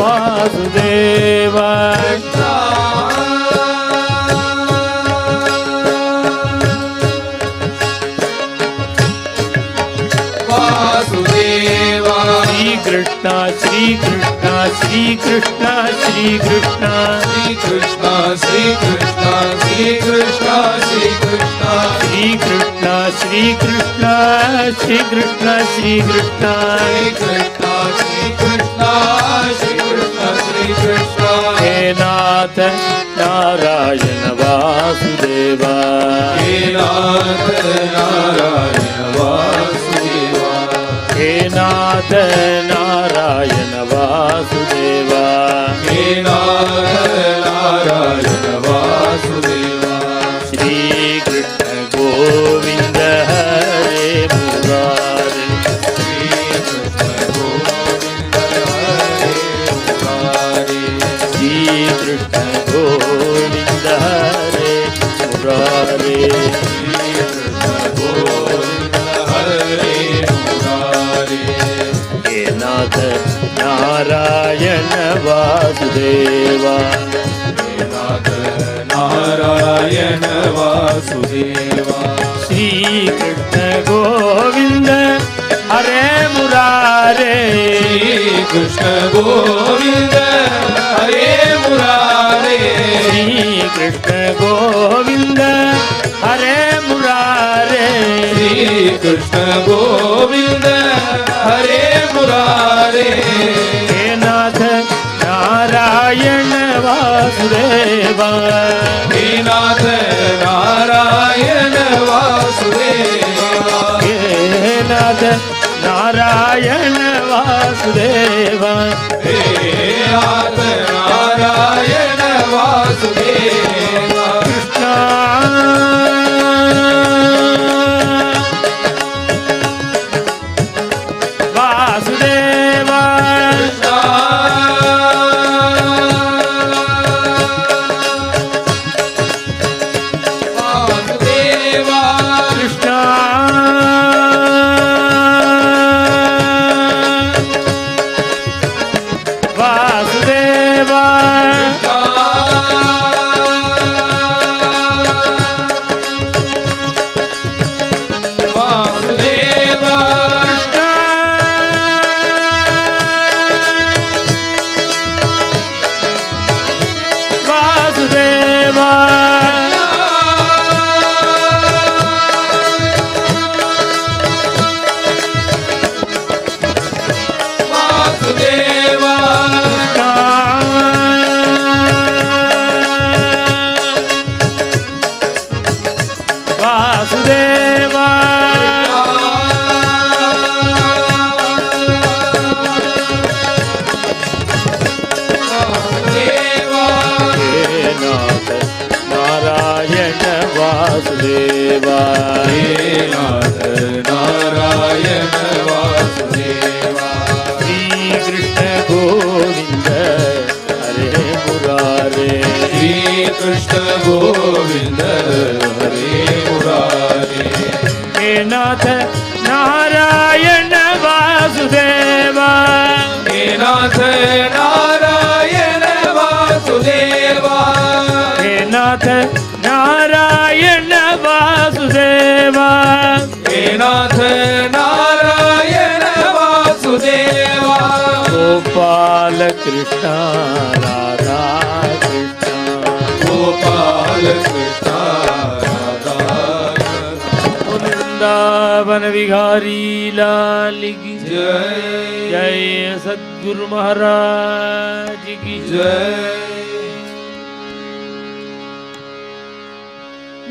வாசுதேவா वासुदेवा श्री कृष्णा श्री कृष्णा श्री कृष्णा श्री कृष्णा श्री कृष्णा श्री कृष्णा श्री कृष्णा श्री कृष्णा श्री कृष्णा श्री कृष्णा श्री कृष्णा श्री कृष्णा श्री कृष्णा श्री कृष्णा श्री कृष्णा श्री कृष्णा हे नाथ नारायण वासुदेवा हे नाथ नारायण वासुदेवा हे नाथ नारायण वासुदेवा हे नाथ नारायण वासुदेवा श्री कृष्ण गोविंद हरे मुरारे श्री कृष्ण गोविंद हरे मुरारे श्री कृष्ण गोविंद हरे मुरारे श्री कृष्ण गोविंद हरे मुरारे हे नाथ नारायण वासुदेवा हे नाथ नारायण वासुदेवा श्री कृष्ण गोविंद हरे मुरारे श्री कृष्ण गोविंद हरे मुरारे श्री कृष्ण गोविंद हरे मुरारे श्री कृष्ण गोविंद हरे मुरारे हे नाथ नारायण वासुदेवा हे नाथ नारायण वासुदेवा हे नाथ नारायण वासुदेवा हे नाथ नारायण वासुदेवा कृष्णा वासुदेवा वासुदेवा कृष्णा वासुदेवा वासुदेवा वासुदेवा वासुदेवा वासुदेवा हे नाथ नारायण वासुदेवा हे नाथ नारायण वासुदेवा श्री कृष्ण गोविंद हरे मुरारे श्री कृष्ण गोविंद हरे मुरारे हे नाथ नारायण वासुदेवा हे नाथ नारायण वासुदेवा हे नाथ नारायण वासुदेवा हे नाथ नारायण वासुदेवा गोपाल कृष्ण राधा कृष्ण गोपाल कृष्ण राधा वृंदावन विहारी लाल की जय जय सद्गुरु महाराज की जय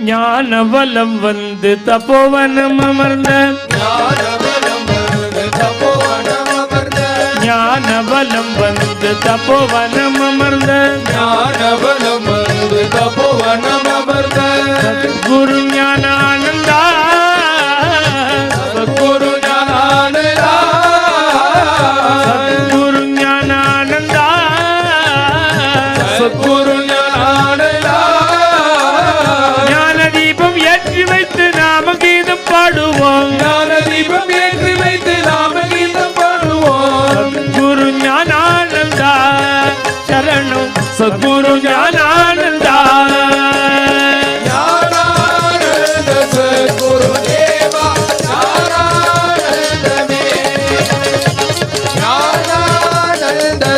ज्ञानबलं वंद तपोवनम अमर्द ज्ञानबलं वंद तपोवनम अमर्द सद्गुरु ज्ञानानंदा गुरु ज्ञानानंदा सद्गुरु ज्ञानानंदा सद्गुरु ज्ञानानंदा ஞானதீபம் ஏற்றி வைத்து நாம கீதம் பாடுவோம் ஞான தீபம் ஏற்றி வைத்து நாம கீதம் பாடுவோம் குரு ஞானானந்தா சத்குரு ஞானானந்தா ஞானானந்த சத்குரு தேவா ஞானானந்தமே ஞானானந்த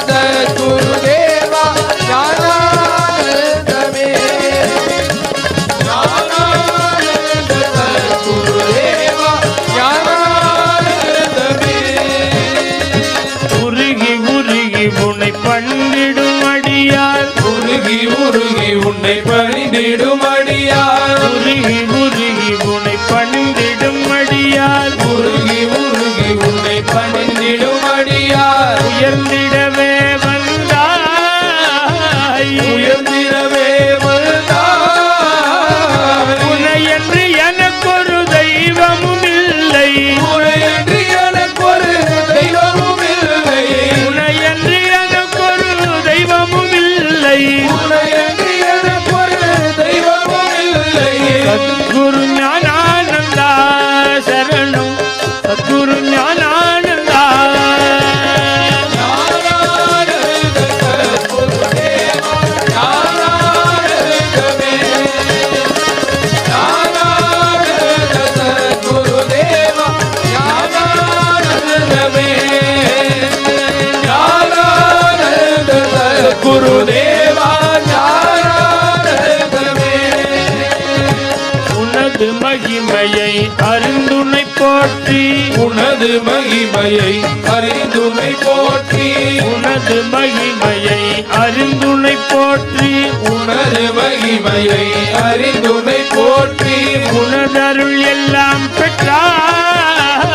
சத்குரு தேவா ஞானானந்தமே ஞானானந்த சத்குரு தேவா ஞானானந்தமே உருகி உருகி உன்னை பணிந்திடும் அடியார் உருகி உருகி உன்னை பணிந்திடும் அடியார் உருகி உருகி உன்னை பணிந்திடும் அடியார் உருகி உருகி உன்னை பணிந்திடும் அடியார் உயர்ந்திடவே வந்தாய் உயர்ந்திடவே வந்தாய் உன்னையன்று எனக்கொரு தெய்வமும் இல்லை உனையன்றி எனக்கொரு தெய்வமும் இல்லை உன்னையன்று எனக்கொரு தெய்வமும் இல்லை உனையன்றி எனக்கொரு தெய்வமும் இல்லை சத்குரு ஞானானந்தா சரணம் சத்குரு ஞானானந்தா ஞானானந்த சத்குரு தேவா ஞானானந்தமே ஞானானந்த சத்குரு தேவா ஞானானந்தமே ஞானானந்த சத்குரு தேவா ஞானானந்தமே உனது மகிமையை அருந்துணை போற்றி உனது மகிமையை அறிந்துனை போற்றி உனது மகிமையை அருந்துணை போற்றி உனது மகிமையை அறிந்துனை போற்றி உனதருள் எல்லாம் பெற்றார்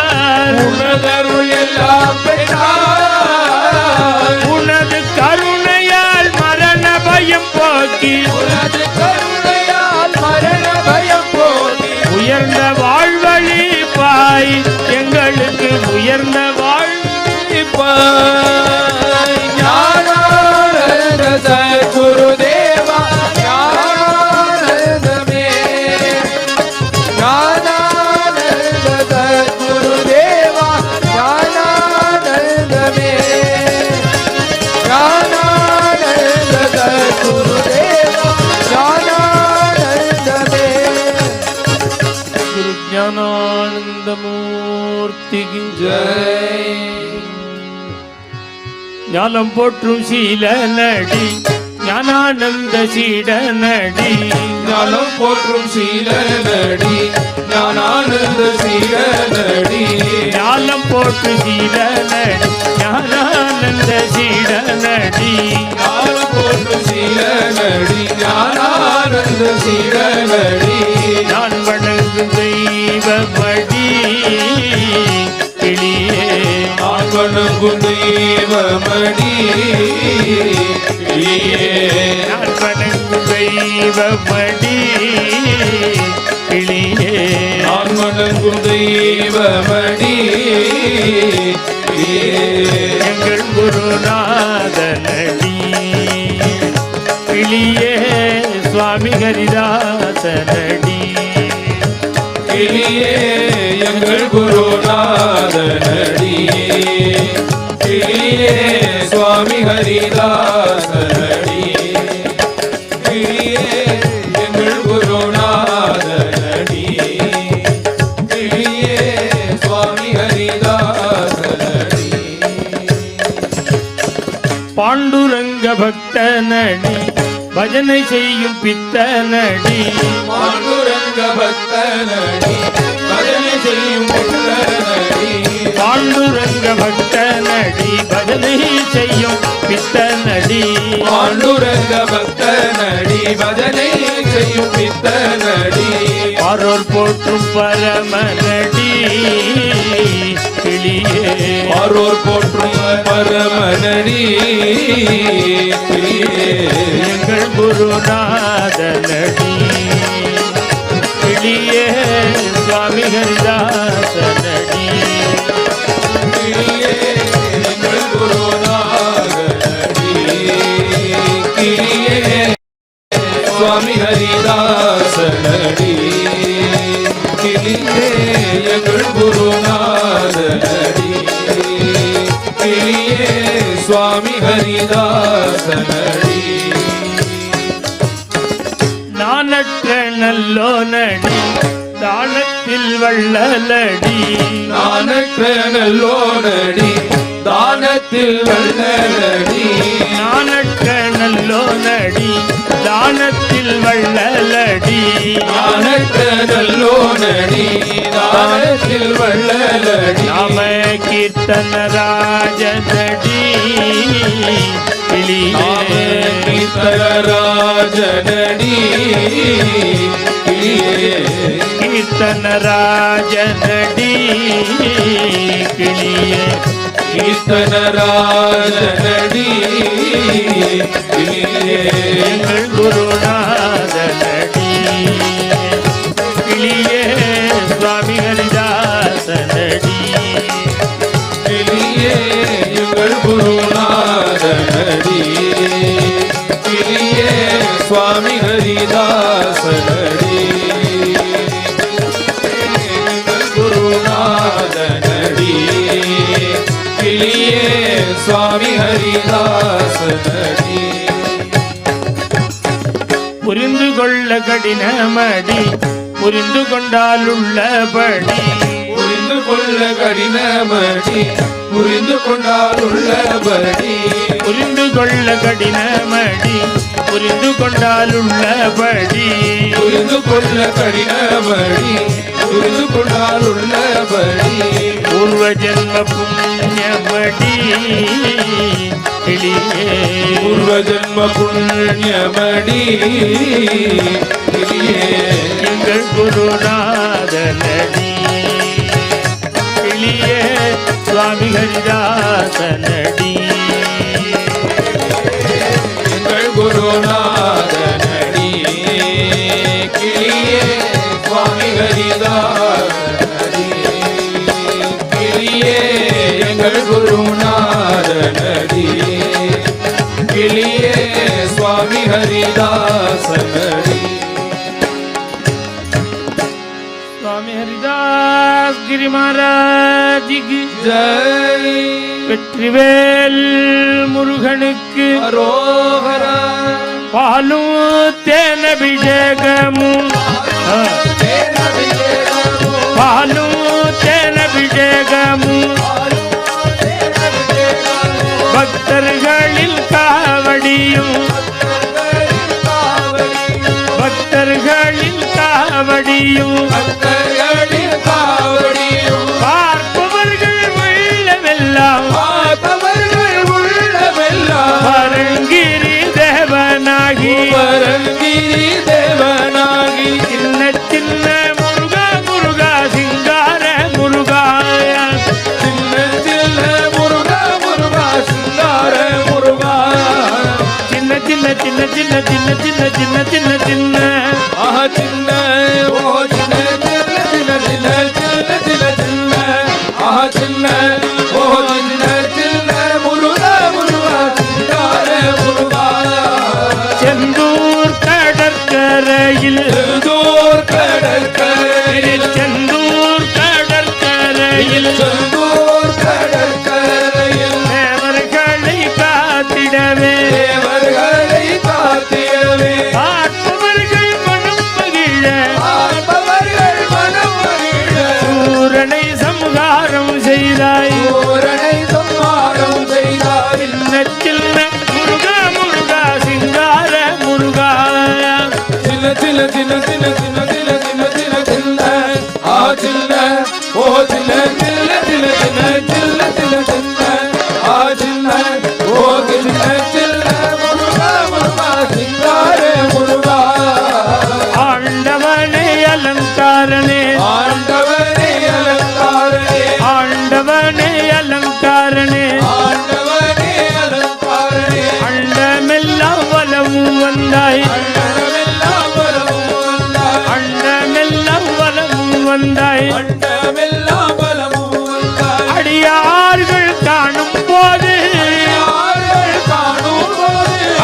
உனதருள் எல்லாம் பெற்றார் உனது கருணையால் மரண பயம் போக்கி உனது கருணையால் மரண பயம் போக்கி உயர்ந்த வாழ்வழி பாய் எங்களுக்கு உயர்ந்த வாழ்விப்பாய். ஞானானந்த சத்குரு தேவா ஞானானந்தமே ஞானானந்த சத்குரு தேவா ஞானானந்தமே ஞானானந்த சத்குரு தேவா ஞானானந்தமே குரு ஞானானந்தமூர்த்திக்கு ஜெய் ஞானம் போற்றும் சீல நடி ஞானானந்த சீட நடி ஞானம் போற்றும் சீலனடி ஞானானந்த சீலனடி ஞானம் போற்று சீல நடி ஞானானந்த சீட நடி ஞானம் போற்றும் சீலனடி ஞானானந்த சீலனடி நான் வணங்கும் தெய்வமடி கிளியே நான் வணங்கும் தெய்வமடி கிளியே நான் வணங்கும் தெய்வமடி கிளியே நான் வணங்கும் தெய்வமடி கிளியே எங்கள் குருநாதனடி கிளியே சுவாமி ஹரிதாசனடி கிளியே எங்கள் குருநாதனடி கிளியே சுவாமி ஹரிதாசனடி கிளியே எங்கள் குருநாதனடி கிளியே சுவாமி ஹரிதாசனடி பாண்டுரங்க பக்தனடி பஜனை செய்யும் பித்தனடி பாண்டுரங்க பக்தனடி பஜனை செய்யும் புத்தனடி பாண்டுரங்க பக்தனடி பஜனை செய்யும் பித்தனடி பாண்டுரங்க பக்தனடி பஜனை செய்யும் பித்தனடி ஆரோர் போற்றும் பரமனடி கிளியே ஆரோர் போற்றும் பரமனடி கிளியே எங்கள் குருநாதனடி கிளியே சுவாமி ஹரிதாசனடி கிளியே எங்கள் குருநாதனடி கிளியே சுவாமி ஹரிதாசனடி கிளியே எங்கள் குருநாதனடி கிளியே சுவாமி ஹரிதாசனடி நானற்ற நல்லோனடி தானத்தில் வள்ளலடி நானற்ற நல்லோனடி தானத்தில் வள்ளலடி நானற்ற நல்லோனடி தானத்தில் வள்ளலடி நானற்ற நல்லோனடி தானத்தில் வள்ளலடி நாம கீர்த்தன ராஜனடி கீர்த்தனராஜனடி கீர்த்தன ராஜனடி கிளியே கீர்த்தனராஜனடி எங்கள் குருநாதனடி கிளியே சுவாமி ஹரிதாசனடி கிளியே எங்கள் குருநாதனடி கிளியே சுவாமி ஹரிதாசனடி எங்கள் குருநாதனடி கிளியே சுவாமி ஹரிதாசனடி புரிந்து கொள்ள கடினமடி புரிந்து கொண்டால் உள்ளபடி புரிந்து கொள்ள கடினமடி புரிந்து கொண்டால் உள்ளபடி புரிந்து கொள்ள கடினமடி புரிந்து கொண்டால் உள்ளபடி புரிந்து கொள்ள கடினமடி புரிந்து கொண்டால் உள்ளபடி பூர்வ ஜென்ம புண்ணியமடி கிளியே பூர்வ ஜன்ம புண்ணியமடி கிளியே எங்கள் குருநாதனடி கிளியே சுவாமி ஹரிதாசனடி எங்கள் குருநாதனடி கிளியே சுவாமி ஹரிதாசனடி கிளியே எங்கள் குருநாதனடி கிளியே சுவாமி ஹரிதாசனடி சுவாமி ஹரிதாஸ் கிரி மகாராஜிக்கு ஜெய் வெற்றிவேல் முருகனுக்கு அரோகரா பாலும் தேனபிஷேகமும் பாலும் தேனபிஷேகமும் பக்தர்களில் காவடியும் பக்தர்களில் காவடியும் பார்ப்பவர்கள் உள்ளமெல்லாம் பரங்கிரி தேவனாகி சின்ன சின்ன முருகா முருகா சிங்கார முருகாயா சின்ன சின்ன சின்ன சின்ன சின்ன சின்ன சின்ன சின்ன சின்ன செந்தூர் கடற்கரையில் செந்தூர் கடற்கரையில் தேவர்களை காத்திடவே பார்ப்பவர்கள் மனம் மகிழ சூரனை சம்ஹாரம் செய்தாய் சின்ன சின்ன முருகா முருகா சிங்கார முருகா ஆண்டவனே அலங்காரனே ஆண்டவனே அலங்காரனே அண்டமெல்லாம் வலமும் வந்தாய் அண்டமெல்லாம் வலமும் வந்தாய் அடியார்கள் காணும் போது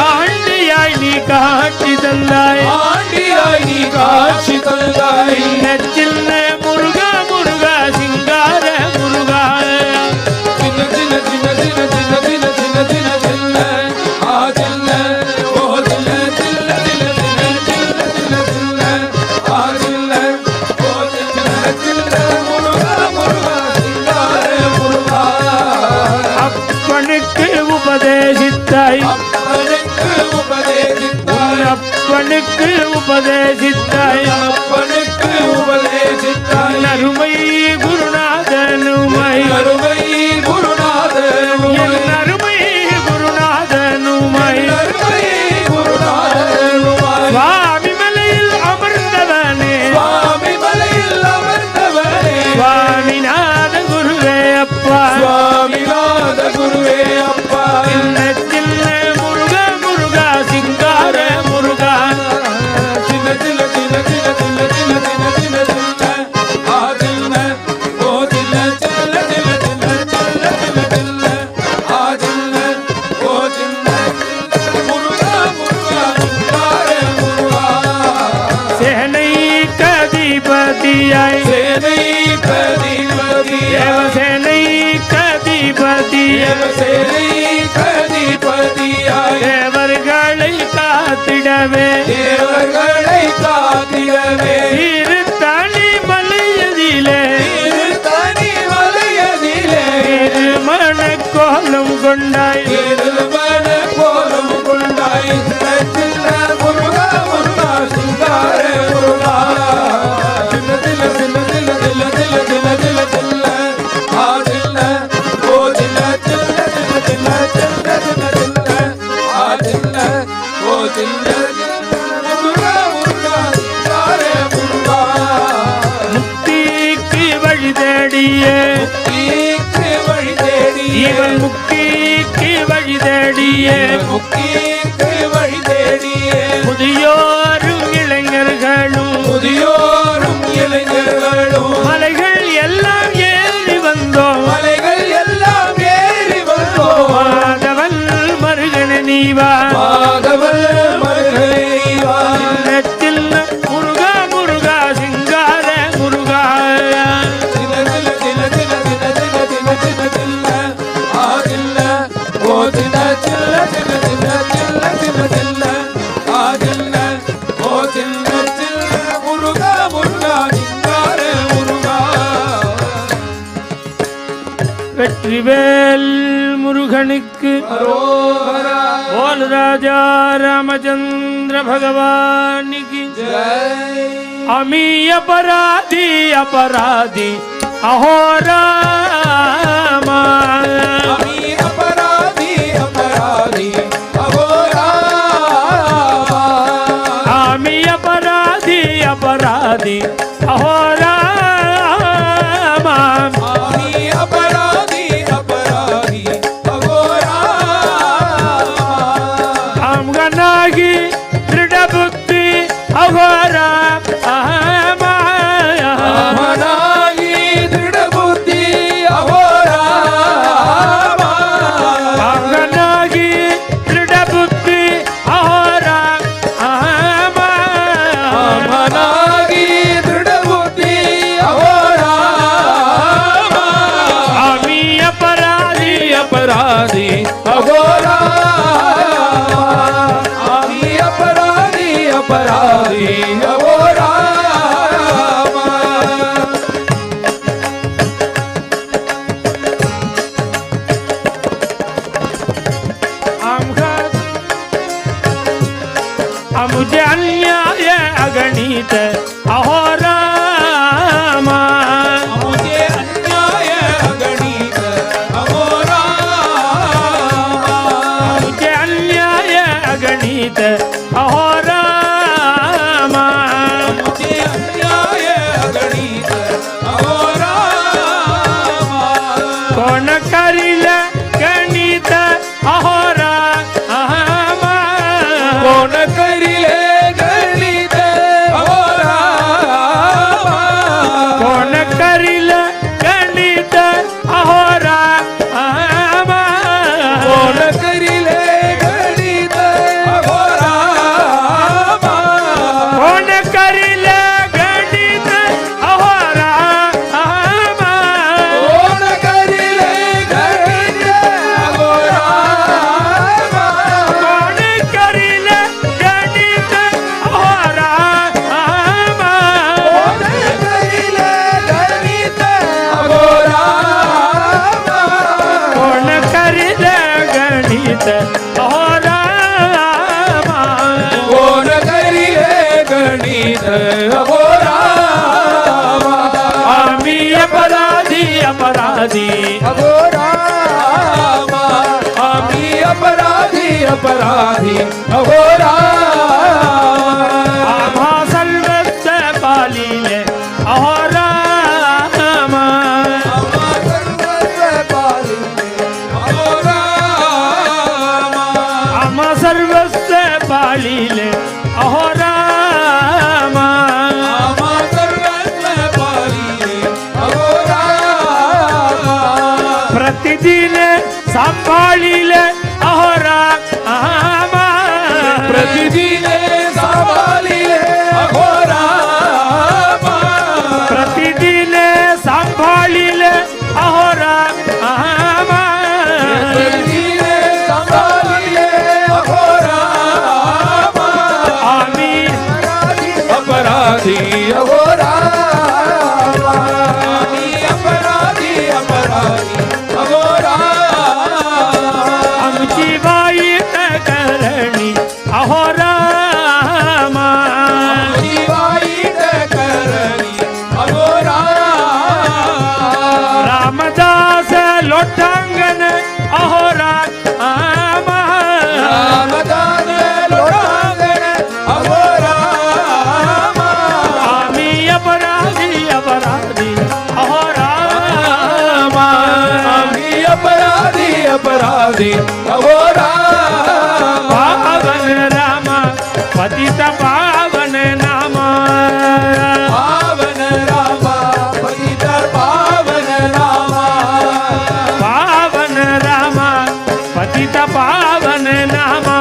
ஆண்டியாய் நீ காட்சி தந்தாய் காட்சி தந்தாய் சின்ன சின்ன முருகா முருகா சிங்கார முருகா சின்ன சின்ன சின்ன சின்ன சின்ன சின்ன சின்ன அப்பனுக்கு உபதேசித்தாய் அருமை குருநாதனுமை அருமை குருநாதனுமை சுவாமி மலையில் அமர்ந்தவனே சுவாமிநாத குருவே அப்பா சின்ன சின்ன முருகா முருகா சிங்கார முருகா சேனை கதிபதியாய் தேவர்களை காத்திடவே திருத்தணி மலையதிலே திருமண கோலம் கொண்டாய் முக்திக்கு வழி தேடிய இவன் முக்திக்கு வழி தேடிய முதியோரும் இளைஞர்களும் மலைகள் எல்லாம் ஏறி வந்தோம் மாதவன் மருகன நீவா சின்ன முருகா முருகா சிங்கார முருகா வெற்றிவேல் முருகனுக்கு போல் ராஜா ராமச்சந்திர பகவானுக்கு அமி அபராதி அபராதி அஹோராமா அமி அபராதி அபராதி அஹோராமா दृढ़ बुद्धि अघोरा दृढ़ बुद्धि अघोरा दृढ़ बुद्धि अघोरा दृढ़ बुद्धि अघोरा अमी अपराधी अपराधी अघोरा अपराधी अघोरा मुझे अन्याय अगणित अहोरामा मुझे अन्याय अगणित अघोरामा मुझे अन्याय अगणित अहोरामा मुझे अन्याय अगणित अघोरामा कौन करिल गणित अहोरा कौन करिले गणित अघोरामा गणित अहो रामा कोण करिले गणित अहो रामा आम्ही अपराधी अपराधी अहो रामा आम्ही अपराधी अपराधी अहो रामा आम्हा सर्वस्व पालिले अहो रामा आम्हा सर्वस्व पालिले अहो रामा प्रतिदिन सांभाळिले अहो रामा प्रतिदिन सांभाळिले अहो रामा प्रतिदिन सांभाळिले अहो रामा प्रतिदिन सांभाळिले अहो रामा आम्ही अपराधी अहो रामा आम्ही अपराधी अपराधी अहो रामा आमची वाईट करणी अहो रामा आमची वाईट करणी अहो रामा रामदास लोटांगण अहो रामा रामदास लोटांगण अहो रामा आम्ही अपराधी अपराधी अहो रामा आम्ही अपराधी अपराधी अहो रामा पावन रामा पतित पावन नामा पावन रामा पतित पावन रामा पावन रामा पतित पावन नामा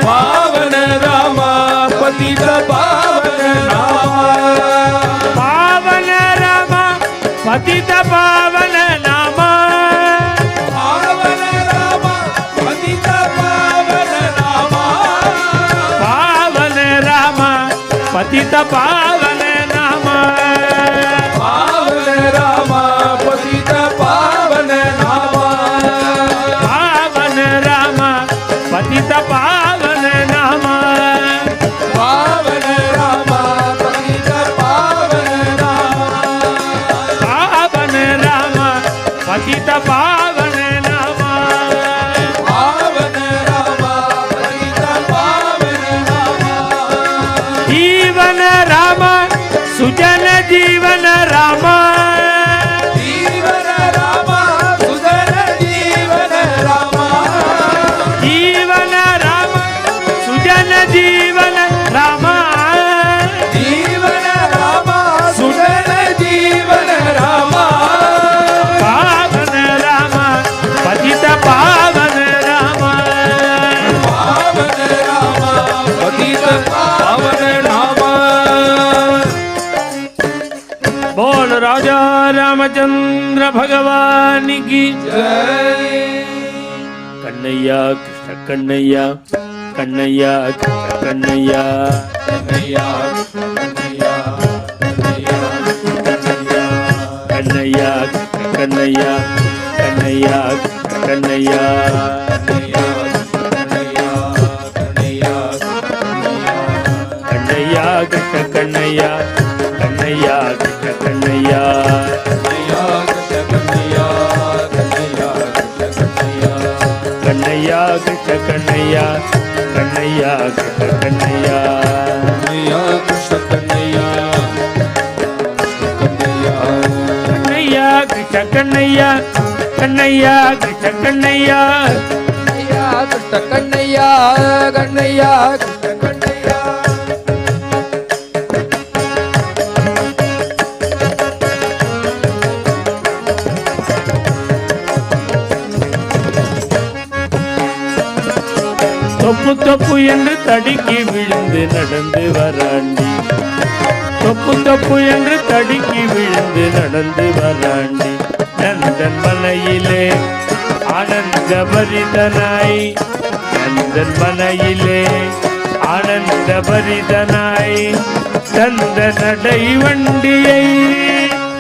पावन रामा पतित पावन नामा पावन रामा पतित पावन नामा पावन रामा पतित पावन नामा पावन रामा पतित पावन नामा पावन रामा पतित पावन नामा पावन रामा पतित पावन नामा पावन रामा पतित पावन नामा पावन रामा पतित पावन नामा पावन रामा पतित पावन नामा जीवन रामा सुजन जीवन रामा जीवन रामा सुधन जीवन रामा जीवन रामा सुजन जीवन रामा जीवन रामा सुधन जीवन रामा पावन रामा पतित पावन रामा पावन रामा पतित पावन नामा बोल राजा रामचंद्र भगवान की जय कन्हैया कृष्ण कन्हैया कन्हैया कृष्ण कन्हैया कन्हैया कन्हैया कन्हैया कन्हैया कृष्ण कन्हैया कन्हैया कृष्ण कन्हैया कन्हैया कृष्ण कन्हैया कन्हैया कृष्ण कन्हैया कन्हैया कृष्ण कन्हैया कन्हैया कृष्ण कन्हैया कन्हैया कृष्ण कन्हैया कन्हैया कृष्ण कन्हैया कन्हैया कन्हैया कन्हैया தொப்பு தொப்பு என்று தடுக்கி விழுந்து நடந்து வராண்டி தொப்பு தொப்பு என்று தடுக்கி விழுந்து நடந்து வராண்டி நந்தன் மலையிலே ஆனந்த பரிதனாய் நந்தன் மலையிலே ஆனந்த பரிதனாய் தந்த நடை வண்டியை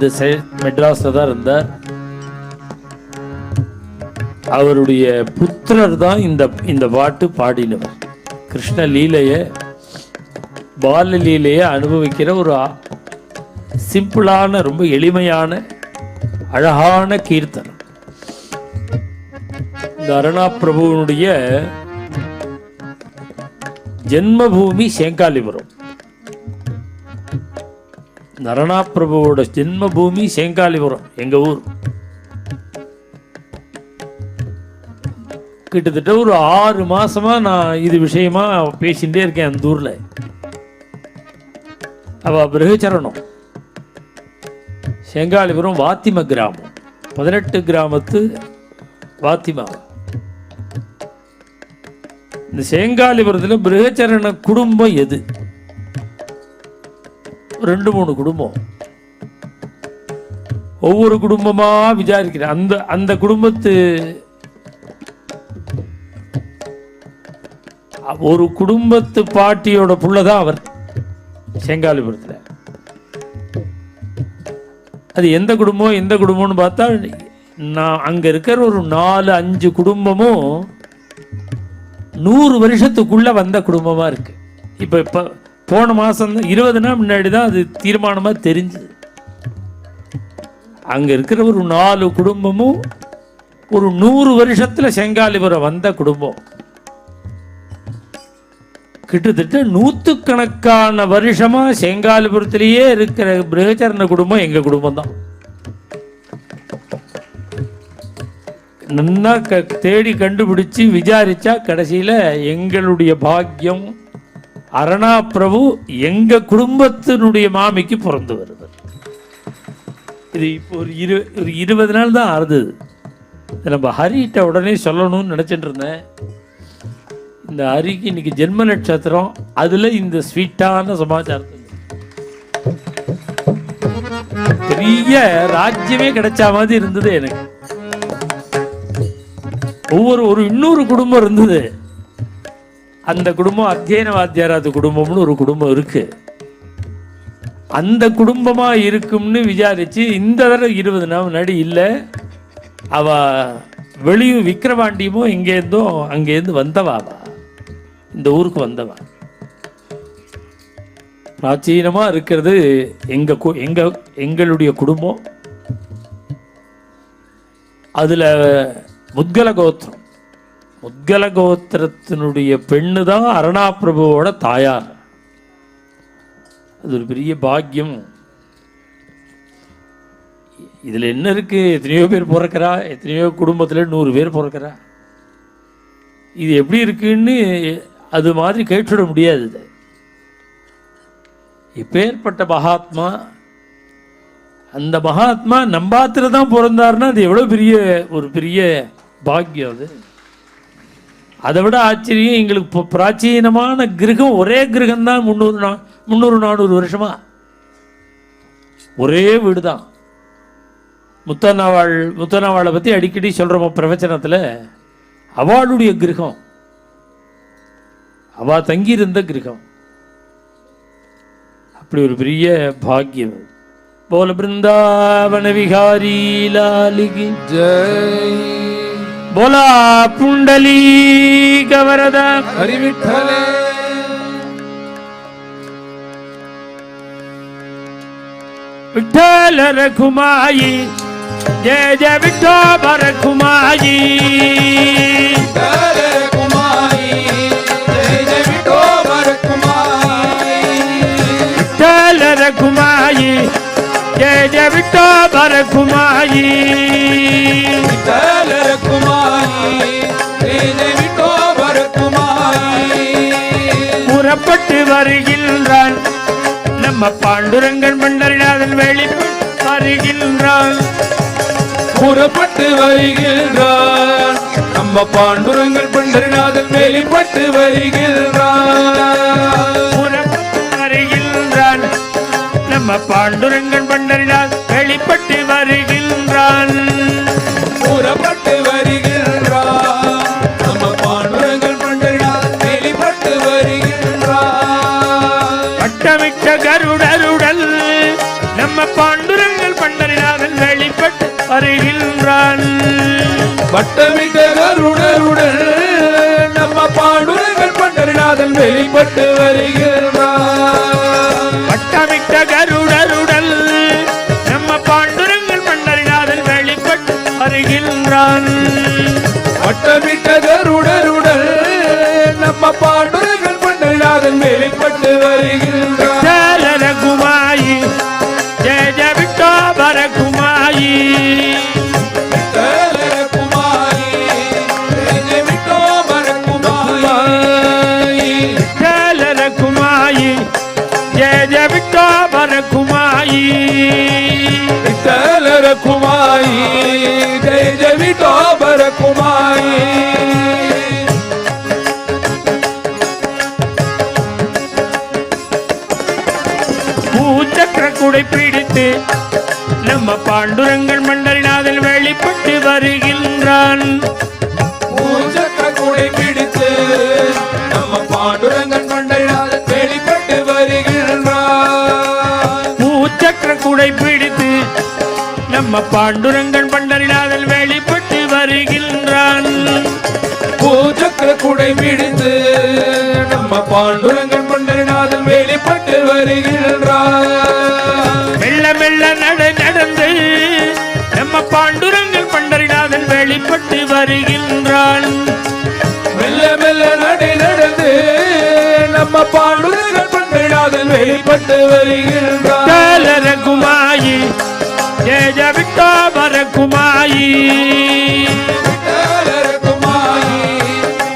இந்த மெட்ராஸ்ல தான் இருந்தார். அவருடைய புத்திரர் தான் இந்த பாட்டு பாடினவர். கிருஷ்ண லீலைய பால லீலைய அனுபவிக்கிற ஒரு சிம்பிளான ரொம்ப எளிமையான அழகான கீர்த்தனம். இந்த அருணா பிரபுவனுடைய ஜென்மபூமி சேங்காலிபுரம். அருணா பிரபுவோட ஜென்மபூமி சேங்காலிபுரம், எங்க ஊர். கிட்டத்தட்ட ஒரு 6 மாசமா நான் இது விஷயமா பேசிகிட்டே இருக்கேன். அந்த ஊர்ல அவ பிரகச்சரணம். செங்காலிபுரம் வாத்திம கிராமம், 18 கிராமத்து வாத்திமா. இந்த செங்காலிபுரத்தில் பிரகச்சரண குடும்பம் எது? 2-3 குடும்பம். ஒவ்வொரு குடும்பமா விசாரிக்கிறேன். அந்த குடும்பத்து ஒரு குடும்பத்து பாட்டியோட புள்ளதான் அவர் செங்காலிபுரத்தில். அது எந்த குடும்பம்னு பார்த்தா, நான் அங்க இருக்கிற ஒரு 4-5 குடும்பமும் 100 வருஷத்துக்குள்ள வந்த குடும்பமா இருக்கு. இப்ப போன மாசம் 20 நாள் முன்னாடி தான் அது தீர்மானமா தெரிஞ்சது. அங்க இருக்கிற ஒரு 4 குடும்பமும் ஒரு 100 வருஷத்துல செங்காலிபுரம் வந்த குடும்பம். கிட்டத்தட்ட 100கணக்கான வருஷமா செங்காலிபுரத்திலேயே இருக்கிற பிரகச்சரண குடும்பம் எங்க குடும்பம் தான். நல்லா தேடி கண்டுபிடிச்சு விசாரிச்சா கடைசியில எங்களுடைய பாக்கியம் அருணா பிரபு எங்க குடும்பத்தினுடைய மாமிக்கு பிறந்து வருது. இது இப்போ ஒரு 20 நாள் தான் ஆறுது. நம்ம ஹரிட்ட உடனே சொல்லணும்னு நினைச்சிட்டு இருந்தேன். இந்த ஹரிக்கு இன்னைக்கு ஜென்ம நட்சத்திரம். அதுல இந்த ஸ்வீட்டான சமாச்சாரத்தை பெரிய ராஜ்யமே கிடைச்ச மாதிரி இருந்தது எனக்கு. ஒரு இன்னொரு குடும்பம் இருந்தது. அந்த குடும்பம் அத்தியன வாத்தியாராது குடும்பம்னு ஒரு குடும்பம் இருக்கு. அந்த குடும்பமா இருக்கும்னு விசாரிச்சு இந்த தடவை 20 நாள் முன்னாடி இல்லை, அவ வெளியூர் விக்கிரவாண்டியமோ எங்கேருந்தோ அங்கேருந்து வந்தவாவா, இந்த ஊருக்கு வந்தவா. பிராச்சீனமா இருக்கிறது எங்களுடைய குடும்பம். அதுல முத்கல கோத்திரம். முத்கல கோத்திரத்தினுடைய பெண்ணு தான் அருணா பிரபுவோட தாயார். அது ஒரு பெரிய பாக்கியம். இதுல என்ன இருக்கு? எத்தனையோ பேர் பிறக்கிறா, எத்தனையோ குடும்பத்துல 100 பேர் பிறக்கிறா. இது எப்படி இருக்குன்னு அது மாதிரி கேட்டுவிட முடியாது. இப்பேற்பட்ட மகாத்மா, அந்த மகாத்மா நம்பாத்திர தான் பிறந்தாருன்னா அது எவ்வளவு பெரிய பாக்கியம். அது அதை விட ஆச்சரியம், எங்களுக்கு பிராச்சீனமான கிரகம் ஒரே கிரகம் தான். 300-400 வருஷமா ஒரே வீடு தான். முத்தனாவாளை பத்தி அடிக்கடி சொல்றோம் பிரவச்சனத்துல. அவளுடைய கிரகம், அவ தங்கியிருந்த கிரகம். அப்படி ஒரு பெரிய பாக்கியம். போல பிருந்தாவன விகாரி லாலிகி जय. बोला पुंडलीक वरदा हरि विठ्ठले. विठ्ठल रखुमाई, जय जय विठ्ठल रखुमाई. विठ्ठल रखुमाई, जय जय विठ्ठल रखुमाई. विठ्ठल रखुमाई, जय जय विठ्ठल रखुमाई. विठ्ठल रखुमाई, जय जय विठ्ठल रखुमाई. புறப்பட்டு வருகின்றான் நம்ம பாண்டுரங்கன் பண்டரிநாதன் வெளிப்பட்டு வருகின்றான். புறப்பட்டு வருகின்றான் நம்ம பாண்டுரங்கன் பண்டரிநாதன் வெளிப்பட்டு வருகின்றான். புறப்பட்டு வருகின்றான் நம்ம பாண்டுரங்கன் பண்டரிநாதன் வெளிப்பட்டு வருகின்றான். புறப்பட்டு வருகின்றான் நம்ம பாண்டுரங்கன் பண்டரிநாதன் வெளிப்பட்டு வருகின்றான். வட்டமிட்ட கருடருடல் நம்ம பாண்டுரங்கன் வருகின்றான். வட்டமிட்ட கருணருடன் நம்ம பாண்டுரங்கன் பண்டரிநாதன் வெளிப்பட்டு வருகின்றான். வட்டமிட்ட கருடருடல் நம்ம பாண்டுரங்கன் பண்டரிநாதன் வெளிப்பட்டு வருகின்றான். வட்டமிட்ட கருடருடன் நம்ம பாண்டுரங்கன் பண்டரிநாதன் வெளிப்பட்டு வருகின்றான். ரகுமாயி ஜெய ஜெய விட்டோபர குமாயி. குமாயி விட்டலர குமாயி ஜெய ஜெய விட்டோபர குமாயி. பூச்சக்கர குடை பிடித்து நம்ம பாண்டுரங்கன் பண்டரிநாதன் வெளிப்பட்டு வருகின்றான். பூச்சக்கர குடை பிடித்து நம்ம பாண்டுரங்கன் பண்டரிநாதன் வெளிப்பட்டு வருகின்றான். பூச்சக்கர குடை பிடித்து நம்ம பாண்டுரங்கன் பண்டரிநாதன் வெளிப்பட்டு வருகின்றான். பூச்சக்கர குடை பிடித்து நம்ம பாண்டுரங்கன் பண்டரிநாதன் வெளிப்பட்டு வருகின்றான். மெல்ல மெல்ல நடந்து நம்ம பாண்டுரங்கன் பண்டரிநாதன் வெளிப்பட்டு வருகின்றான். மெல்ல மெல்ல நடந்து நம்ம பாண்டுரங்கன் பண்டரிநாதன் வெளிப்பட்டு வருகின்றான். ரகுமாயி ஜெய ஜெய விட்டோபர குமாயி.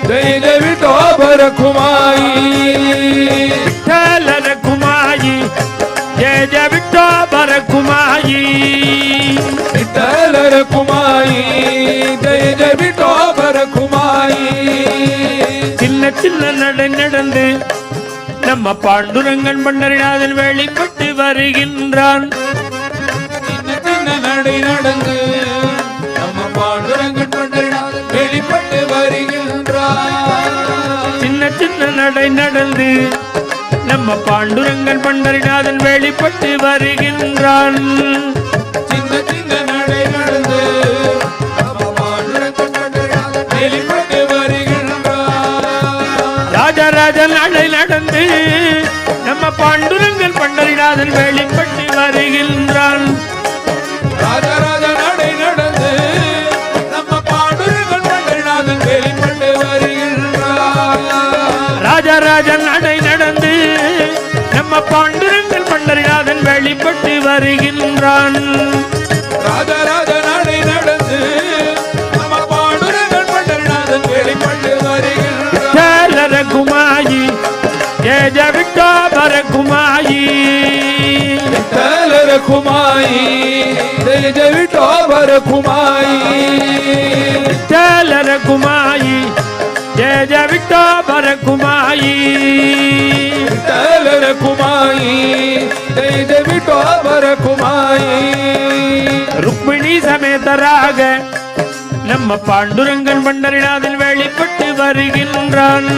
ஜெய ஜெய விட்டோபர குமாயி. குமாயி ஜெய ஜெய விட்டோபர குமாயி. விட்டலர குமாயி ஜெய ஜெய விட்டோபர குமாயி. சின்ன சின்ன நடந்து நம்ம பாண்டுரங்கன் பண்டரிநாதன் வெளிப்பட்டு வருகின்றான். சின்ன சின்ன நடந்து நம்ம பாண்டுரங்கன் பண்டரிநாதன் வெளிப்பட்டு வருகின்றான். சின்ன சின்ன நடந்து நம்ம பாண்டுரங்கன் பண்டரிநாதன் வெளிப்பட்டு வருகின்றான். சின்ன சின்ன நடந்து நம்ம பாண்டுரங்கன் பண்டரிநாதன் வெளிப்பட்டு வருகின்றான். ராஜராஜ நடந்து நம்ம பாண்டுரங்கன் பண்டரிநாதன் வெளிப்பட்டு வருகின்றான். ராஜராஜ நடந்து நம்ம பாண்டுரங்கன் பண்டரிநாதன் வெளிப்பட்டு வருகின்றான். ராஜராஜ நடந்து நம்ம பாண்டுரங்கன் பண்டரிநாதன் வெளிப்பட்டு வருகின்றான். ராஜராஜ நடந்து நம்ம பாண்டுரங்கன் பண்டரிநாதன் வெளிப்பட்டு வருகின்றான். ரகுமாயி ஜெய ஜெய விட்டோபர குமாயி. விட்டலர குமாயி ஜெய ஜெய விட்டோபர குமாயி. ரகுமாயி ஜெய ஜெய விட்டோபர குமாயி. விட்டலர குமாயி ஜெய ஜெய விட்டோபர குமாயி. ருக்மிணி சமேதராக நம்ம பாண்டுரங்கன் பண்டரிநாதன் வெளிப்பட்டு வருகின்றான்.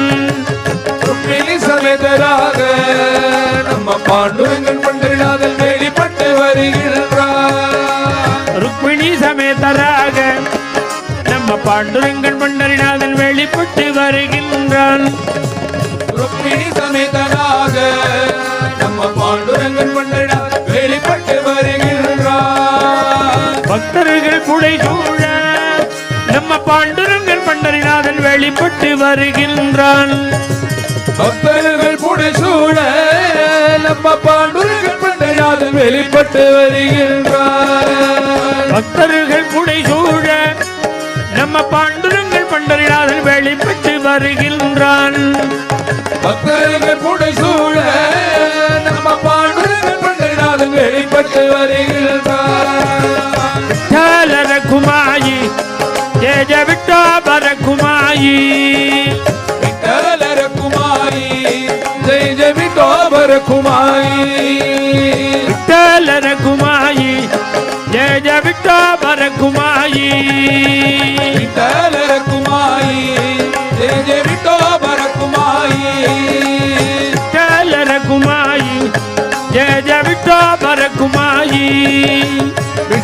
ருக்மிணி சமேதராக நம்ம பாண்டுரங்கன் பண்டரிநாதன் வெளிப்பட்டு வருகின்றான். ருக்மிணி சமேதராக நம்ம பாண்டுரங்கன் பண்டரிநாதன் வெளிப்பட்டு வருகின்றான். ருக்மிணி சமேதராக நம்ம பாண்டுரங்கன் பண்டரிநாதன் வெளிப்பட்டு வருகின்றான். பக்தர்கள் புடை சூழ நம்ம பாண்டுரங்கன் பண்டரிநாதன் வெளிப்பட்டு வருகின்றான். பக்தர்கள் புடைசூழ நம்ம பாண்டுரங்கன் பண்டரிநாதன் வெளிப்பட்டு வருகின்றான். பக்தர்கள் புடை சூழ நம்ம பாண்டுரங்கன் பண்டரிநாதன் வெளிப்பட்டு வருகின்றான். பக்தர்கள் புடைசூழ நம்ம பாண்டுரங்கன் பண்டரிநாதன் வெளிப்பட்டு வருகின்றான். குமாயி ஜெய ஜெய விட்டோபர குமாயி. விட்டலர குமாயி ஜெய ஜெய விட்டோபர குமாயி. விட்டலர குமாயி ஜெய ஜெய விட்டோபர குமாயி. விட்டலர குமாயி ஜெய ஜெய விட்டோபர குமாயி. விட்டலர குமாயி ஜெய ஜெய விட்டோபர குமாயி.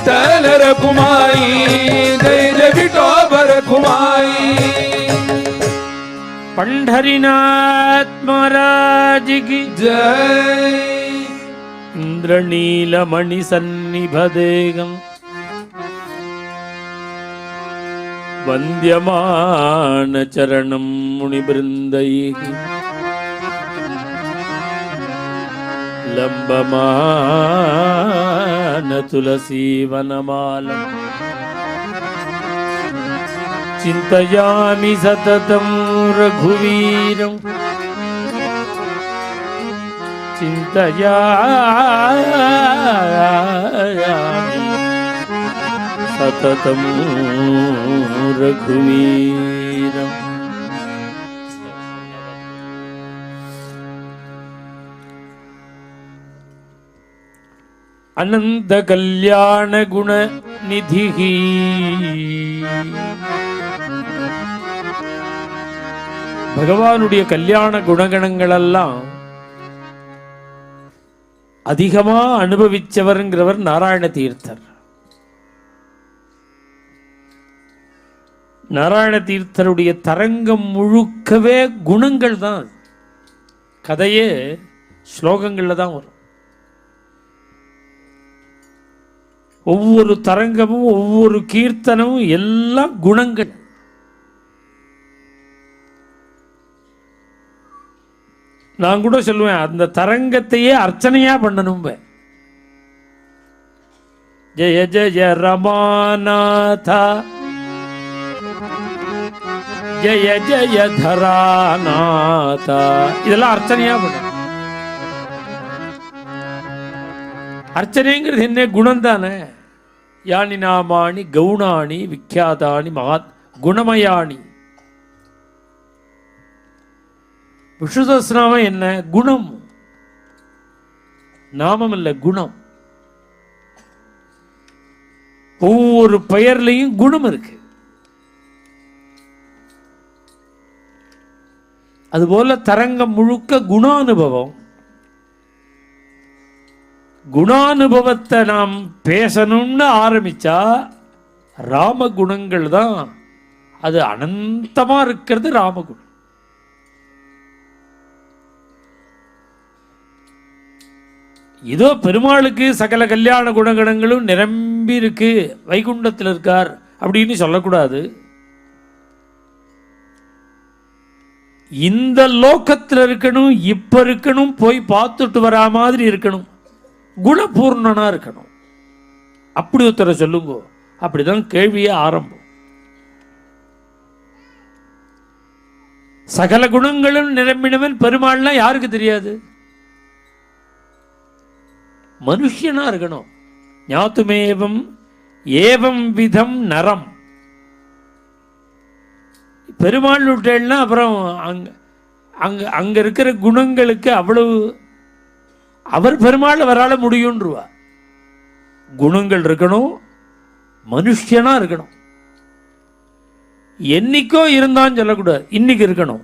विठ्ठल रखुमाई जय जय विठोबर रखुमाई पंढरीनाथ महाराज की जय इंद्रनीलमणि सन्निभदेगम वन्द्यमान चरणं मुनिवृन्दैः लम्बमान तुलसीवनमालम् चिन्तयामि सततं रघुवीरं चिन्तयामि सततं रघुवीरम् अनंत कल्याण गुण निधि பகவானுடைய கல்யாண குணகணங்கள் எல்லாம் அதிகமா அனுபவிச்சவர்ங்கிறவர் நாராயண தீர்த்தர். நாராயண தீர்த்தருடைய தரங்கம் முழுக்கவே குணங்கள் தான். கதையே ஸ்லோகங்கள்ல தான் வரும். ஒவ்வொரு தரங்கமும் ஒவ்வொரு கீர்த்தனமும் எல்லாம் குணங்கள். நான் கூட சொல்லுவேன், அந்த தரங்கத்தையே அர்ச்சனையா பண்ணணும். ஜெய ஜெய ரமாநாதா ஜெய ஜெய தராநாதா, இதெல்லாம் அர்ச்சனையா பண்ணணும். அர்ச்சனைங்கிறது என்ன? குணம் தானே. யானி நாமாணி கவுணாணி விக்யாதானி மகாத் குணமயானி. விஷ்ணு சஹஸ்ரநாமம் என்ன? குணம். நாமம் இல்ல, குணம். ஒவ்வொரு பெயர்லையும் குணம் இருக்கு. அதுபோல தரங்கம் முழுக்க குணானுபவம். குணானுபவத்தை நாம் பேசணும்னு ஆரம்பிச்சா ராம குணங்கள் தான். அது அனந்தமா இருக்கிறது ராமகுணம். இதோ பெருமாளுக்கு சகல கல்யாண குணகணங்களும் நிரம்பி இருக்கு, வைகுண்டத்தில் இருக்கார் அப்படின்னு சொல்லக்கூடாது. இந்த லோகத்தில் இருக்கணும், இப்ப இருக்கணும், போய் பார்த்துட்டு வரா மாதிரி இருக்கணும், குணபூர்ணனா இருக்கணும். அப்படி ஒருத்தரை சொல்லுங்க. அப்படிதான் கேள்வியே ஆரம்பம். சகல குணங்களும் நிரம்பினவன் பெருமாள்லாம் யாருக்கு தெரியாது? மனுஷனா இருக்கணும். ஞாத்துமேவம் ஏவம் விதம் நரம். பெருமாள் விட்டேன்னா அப்புறம் அங்க இருக்கிற குணங்களுக்கு அவ்வளவு அவர் பெருமாள் வரால முடியும்ன்றவா. குணங்கள் இருக்கணும், மனுஷனா இருக்கணும். என்னைக்கோ இருந்தான்னு சொல்லக்கூடாது, இன்னைக்கு இருக்கணும்,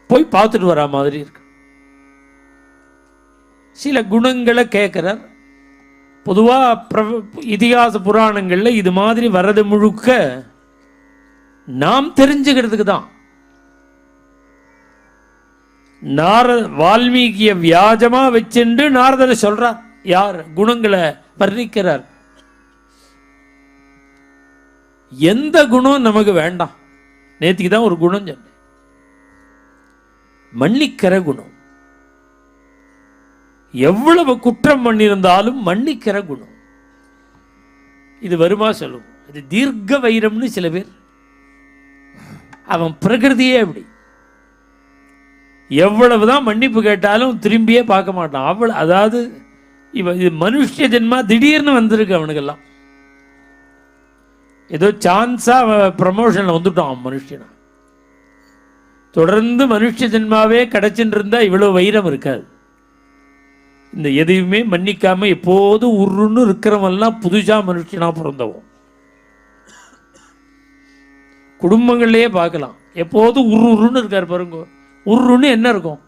போய் பார்த்துட்டு வரா மாதிரி இருக்கு. சில குணங்களை கேட்கிறார். பொதுவா இதிகாச புராணங்கள்ல இது மாதிரி வரது முழுக்க நாம் தெரிஞ்சுக்கிறதுக்கு தான். வால்மீகிய வியாஜமா வச்சுண்டு நாரதரை சொல்றார். யார் குணங்களை வர்ணிக்கிறார். எந்த குணம் நமக்கு வேண்டாம். நேற்றுக்கு தான் ஒரு குணம் சொன்னேன், மன்னிக்கிற குணம். எவ்வளவு குற்றம் பண்ணியிருந்தாலும் மன்னிக்கிற குணம். இது வருமா சொல்லும். இது தீர்க்க வைரம்னு சில பேர். அவன் பிரகிருதியே அப்படி. எவ்வளவுதான் மன்னிப்பு கேட்டாலும் திரும்பியே பார்க்க மாட்டான். அதாவது இது மனுஷ ஜென்மா திடீர்னு வந்திருக்கு அவனுக்கெல்லாம். ஏதோ சான்ஸா ப்ரமோஷன்ல வந்துட்டான் மனுஷனா. தொடர்ந்து மனுஷ ஜென்மாவே கிடைச்சுட்டு இருந்தா இவ்வளவு வைரம் இருக்காது. இந்த எதையுமே மன்னிக்காம எப்போது உருன்னு இருக்கிறவெல்லாம் புதுசா மனுஷனா பிறந்தவன். குடும்பங்கள்லயே பார்க்கலாம், எப்போது உருன்னு இருக்காரு பாருங்க. உருன்னு என்ன இருக்கும்?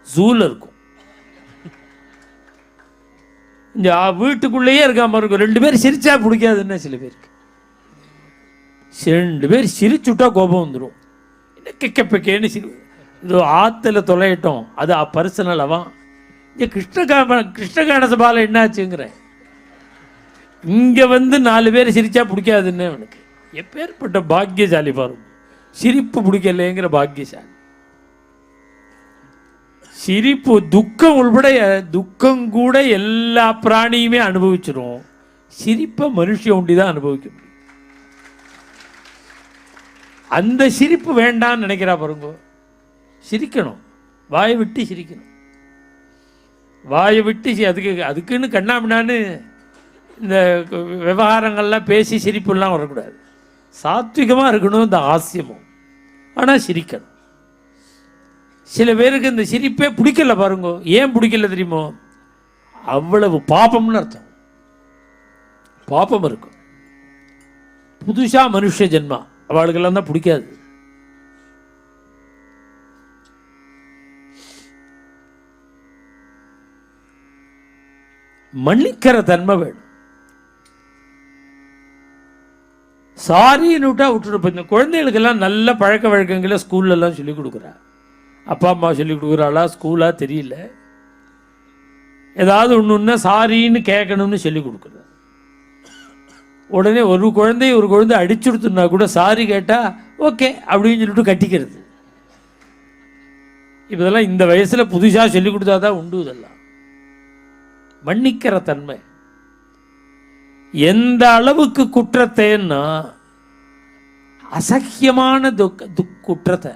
ஜூல இருக்கும். இந்த வீட்டுக்குள்ளேயே இருக்காம இருக்கும். 2 பேர் சிரிச்சா பிடிக்காதுன்னு சில பேருக்கு. 2 பேர் சிரிச்சுட்டா கோபம் வந்துடும். என்ன கெக்கப்பேன்னு இது ஆற்றுல தொலையிட்டோம், அது பர்சனல். அவன் இங்கே கிருஷ்ணகான சபாவில் என்னாச்சுங்கிறேன். இங்கே வந்து 4 பேர் சிரிச்சா பிடிக்காதுன்னு அவனுக்கு. எப்பேற்பட்ட பாக்கியசாலி பாருங்க. சிரிப்பு பிடிக்கலைங்கிற பாக்கியசாலி. சிரிப்பு துக்கம் உள்பட, துக்கம் கூட எல்லா பிராணியுமே அனுபவிச்சிடும். சிரிப்பை மனுஷன் ஒண்டி தான் அனுபவிக்க முடியும். அந்த சிரிப்பு வேண்டான்னு நினைக்கிறா பாருங்க. சிரிக்கணும், வாயை விட்டு சிரிக்கணும். வாயை விட்டு அதுக்குன்னு கண்ணாமினான்னு இந்த விவகாரங்கள்லாம் பேசி சிரிப்புலாம் வரக்கூடாது. சாத்விகமாக இருக்கணும் இந்த ஆசியமும். ஆனால் சிரிக்கணும். சில பேருக்கு இந்த சிரிப்பே பிடிக்கல பாருங்க. ஏன் பிடிக்கல தெரியுமோ? அவ்வளவு பாபம்னு அர்த்தம். பாபம் இருக்கும். புதுசா மனுஷ ஜென்மா அவளுக்கெல்லாம் தான் பிடிக்காது. மன்னிக்கிற தன்மை வேணும். சாரின்னு விட்டா விட்டுருப்ப. இந்த குழந்தைகளுக்கெல்லாம் நல்ல பழக்க வழக்கங்களை ஸ்கூல்லலாம் சொல்லிக் கொடுக்குறா. அப்பா அம்மா சொல்லிக் கொடுக்குறாளா ஸ்கூலா தெரியல. ஏதாவது ஒன்று சாரின்னு கேட்கணும்னு சொல்லிக் கொடுக்குற. உடனே ஒரு குழந்தை அடிச்சுடுத்துனா கூட சாரி கேட்டால் ஓகே அப்படின்னு சொல்லிட்டு கட்டிக்கிறது. இதெல்லாம் இந்த வயசில் புதுசாக சொல்லிக் கொடுத்தா தான் உண்டு. இதெல்லாம் மன்னிக்கிற தன்மை. எந்த அளவுக்கு குற்றத்தைன்னா அசக்கியமான குற்றத்தை,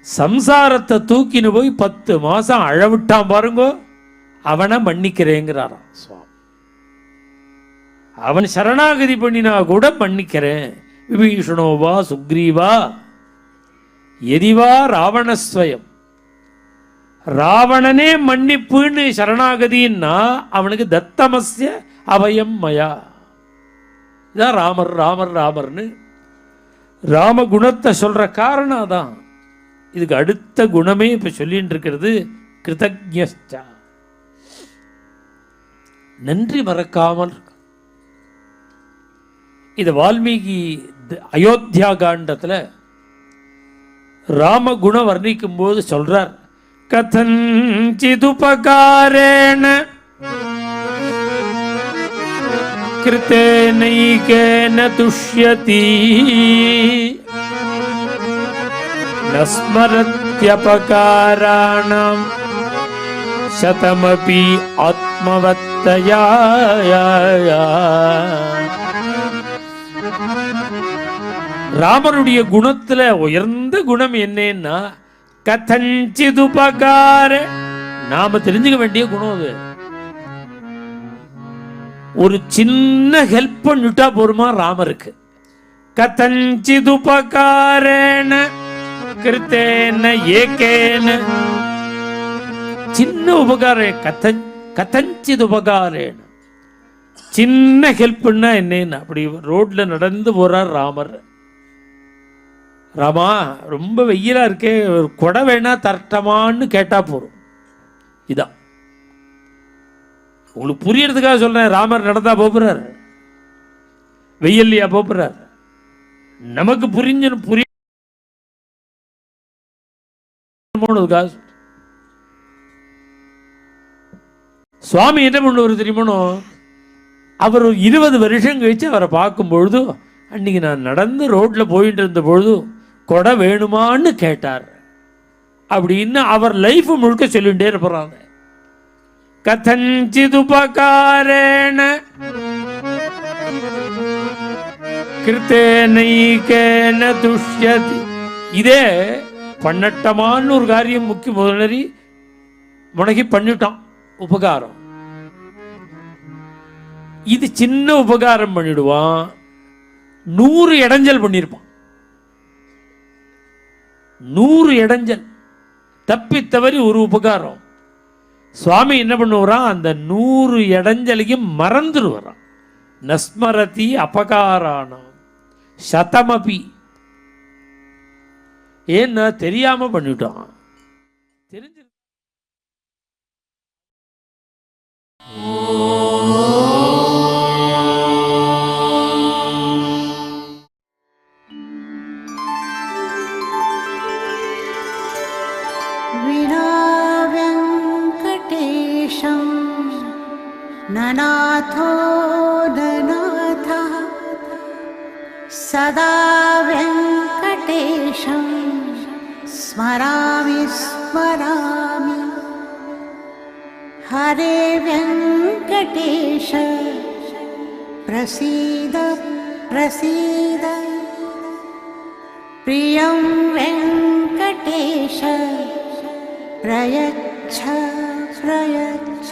சம்சாரத்தை தூக்கின்னு போய் 10 மாசம் அழவிட்டான் பாருங்கோ, அவனை மன்னிக்கிறேங்கிறாராம் சுவாமி. அவன் சரணாகதி பண்ணினா கூட மன்னிக்கிறேன். விபீஷணோவா சுக்ரீவா எதிவா ராவணஸ்வயம். ராவணனே மன்னிப்புன்னு சரணாகதின்னா அவனுக்கு தத்தமஸ்ய அபயம் மயா. இதான் ராமர் ராமர் ராமர்னு ராம குணத்தை சொல்ற காரணம் தான். இதுக்கு அடுத்த குணமே இப்ப சொல்லிட்டு இருக்கிறது கிருதஜ்ஞா. நன்றி மறக்காமல். இது வால்மீகி அயோத்தியா காண்டத்தில் ராமகுணம் வர்ணிக்கும் போது சொல்றார். கதஞ்சிதுபகாரேண கிருதேனைகேன துஷ்யதி நஸ்மரத்யபகாராணாம் சதமபி ஆத்மவத்தயா. ராமருடைய குணத்துல உயர்ந்த குணம் என்னன்னா கதஞ்சிதுபகார. நாம தெரிஞ்சுக்க வேண்டிய குணம் அது. ஒரு சின்ன ஹெல்ப் பண்ணிட்டா போருமா ராமருக்கு. கதஞ்சிதுபகாரேன கிருத்தேன ஏகேன. சின்ன உபகாரம். கதஞ்சிதுபகாரேன சின்ன ஹெல்ப்னா என்னன்னா, அப்படி ரோட்ல நடந்து போறார் ராமர். ராமா ரொம்ப வெயிலா இருக்கே, ஒரு கொடை வேணா தரட்டமான்னு கேட்டா போறோம். இதான் உங்களுக்கு புரியறதுக்காக சொல்றேன். ராமர் நடந்தா போறாரு, வெயில்லையா போறாரு. நமக்கு புரிய சுவாமி என்ன பண்ணுவார் தெரியுமோ? அவர் 20 வருஷம் கழிச்சு அவரை பார்க்கும் பொழுது, அன்னைக்கு நான் நடந்து ரோட்ல போயிட்டு இருந்த பொழுது கொடை வேணுமான்னு கேட்டார் அப்படின்னு அவர் லைஃப் முழுக்க சொல்லிட்டே இருப்பாங்க. கதஞ்சிதுபகாரேண கிருத்தேனைகேன துஷ்யதி. இதே பண்ணட்டமான்னு ஒரு காரியம் முக்கிய முதலரி முனகி பண்ணிட்டான் உபகாரம். இது சின்ன உபகாரம் பண்ணிடுவான், 100 இடைஞ்சல் பண்ணியிருப்பான். 100 இடைஞ்சல் தப்பி தவறி ஒரு உபகாரம். சுவாமி என்ன பண்ணுவாராம்? அந்த 100 இடைஞ்சலையும் மறந்துடுவாராம். நஸ்மரதி அபகாரானாம் சதமபி. ஏன்னா தெரியாம பண்ணிட்டான். தெரிஞ்சு विना वेङ्कटेशं ननाथो ननाथः सदा वेङ्कटेशं स्मरामि स्मरामि हरे वेङ्कटेश प्रसीद प्रसीद प्रियं वेङ्कटेश प्रयच्छ प्रयच्छ